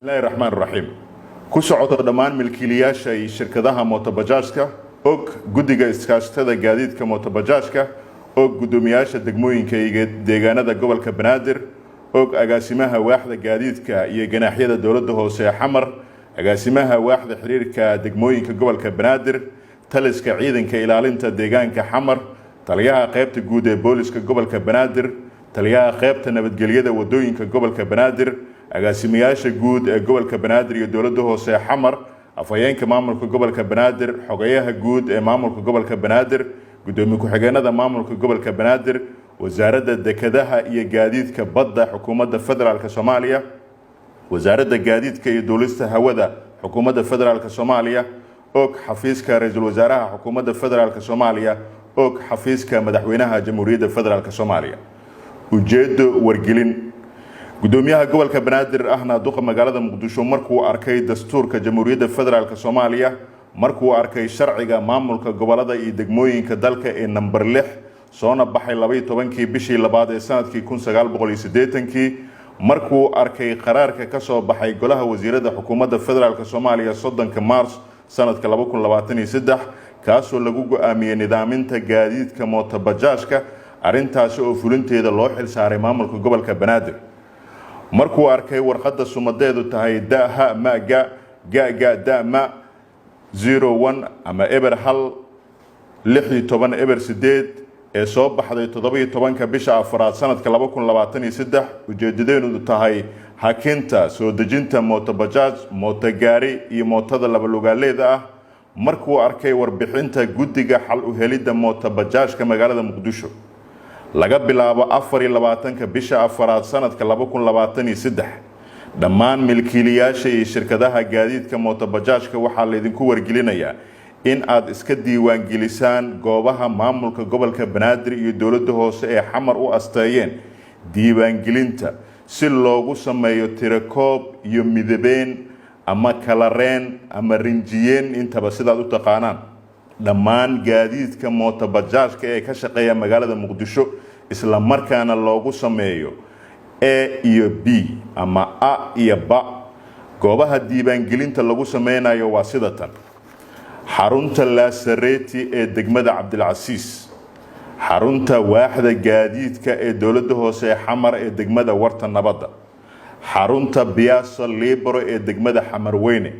الله الرحمن الرحيم كسعود دمان ملكيلياشا شركتها موتوباجاجكا og guddiga iskaashatada gaadiidka mootobajaajka og gudoomiyaasha degmooyinka iyo deegaanada gobolka Banaadir og agaasimaha waaxda gaadiidka iyo ganaaxyada dawladda hoose ee Xamar agaasimaha waaxda xiriirka degmooyinka gobolka Banaadir taliska ciidanka ilaalinta deegaanka Xamar taliyaha qaybta guud ee booliska gobolka Banaadir taliyaha qaybta nabadgelyada wadooyinka gobolka Banaadir agaasimayaasha guud ee gobolka Banaadir iyo dawladda hoose ee Xamar afayeenka maamulka gobolka Banaadir xogayaha guud ee maamulka gobolka Banaadir gudoomiye ku-xigeenada maamulka gobolka Banaadir wasaaradda dekedaha iyo gaadiidka badda xukuumadda federaalka Soomaaliya wasaaradda gaadiidka iyo duulista hawada xukuumadda federaalka Soomaaliya og xafiiska ra'iisul wasaaraha xukuumadda federaalka Soomaaliya og xafiiska madaxweynaha jamhuuriyadda federaalka Soomaaliya ujeedo wargelin gudoomiyaha gobolka Banaadir ahna duqa magaalada Muqdisho markuu arkay dastuurka jamhuuriyadda federaalka Soomaaliya markuu arkay sharciga maamulka gobolada iyo degmooyinka dalka ee number 6 soona baxay 12kii bishii labaad ee sanadkii 1980 markuu arkay qaraarka ka soo baxay golaha wasiirada xukuumadda federaalka Soomaaliya 30 Maars sanadka 2023 kaasoo lagu go'aamiyay nidaaminta gaadiidka mootobajaajka arintaas oo fulinteeda loo xil saaray maamulka gobolka Banaadir markuu arkay warqadda sumadeedu tahay daha ma ga dama 01 ama eber hal 16 eber 8 ee soo baxday 17 bisha afraad sanadka 2023 ujeedadeedu tahay hakinta soo dejinta mootobajaaj mootogaari iyo mootada laba lugaaleeda ah markuu arkay warbixinta guddiga xal u helidda mootobajaajka magaalada Muqdisho laga bilaabo 24 bisha afraad sanadka 2023 dhammaan milkiilayaasha iyo shirkadaha gaadiidka mootobajaajka waxaa la idinku wargelinayaa in aad iska diiwaan gelisaan goobaha maamulka gobolka Banaadir iyo dawladda hoose ee Xamar u asteeyeen diiwaan gelinta si loogu sameeyo tirakoob iyo midabeen ama kalareen ama rinjiyeen intaba sidaad u taqaanaan dhammaan gaadiidka mootobajaajka ee ka shaqeeya magaalada Muqdisho isla markaana loogu sameeyo A iyo B ama A iyo B goobaha diiwaan gelinta lagu sameynayo waa sida tan xarunta Laasareti ee degmada Cabdilcasiis xarunta waaxda gaadiidka ee dawladda hoose ee Xamar ee degmada Warta Nabadda xarunta Piazza Libero ee degmada Xamarweyne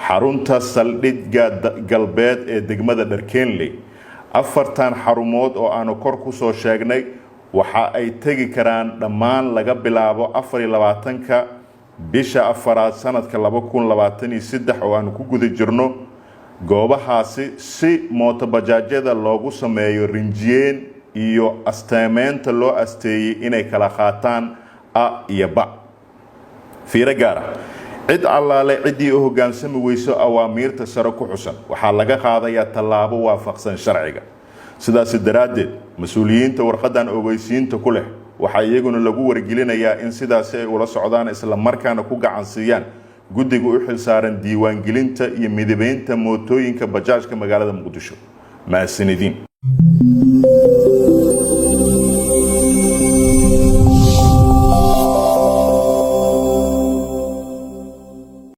xarunta saldhigga galbeed ee degmada Dharkeenley afartan xarumood oo aanu kor ku soo sheegnay waxa ay tagi karaan dhammaan laga bilaabo 24ka bisha afraad sanadka 2023 oo aanu ku guda jirno goobahaasi si mootobajaajyada loogu sameeyo rinjiyeen iyo asteemeenta loo asteeyay inay kala qaataan A iyo B fiiro gaar ah cid allaale cidii u hogaansami weyso awaamiirta sare ku xusan waxaa laga qaadayaa tallaabo waafaqsan sharciga sidaas daraadeed mas'uuliyiinta warqadan ogeysiinta ku leh waxa iyaguna lagu wargelinayaa in sidaas ay ula socdaan isla markaana ku gacan siiyaan guddiga u xil saaran diiwaan gelinta iyo midabeynta mootooyinka bajaajka magaalada Muqdisho maasanidin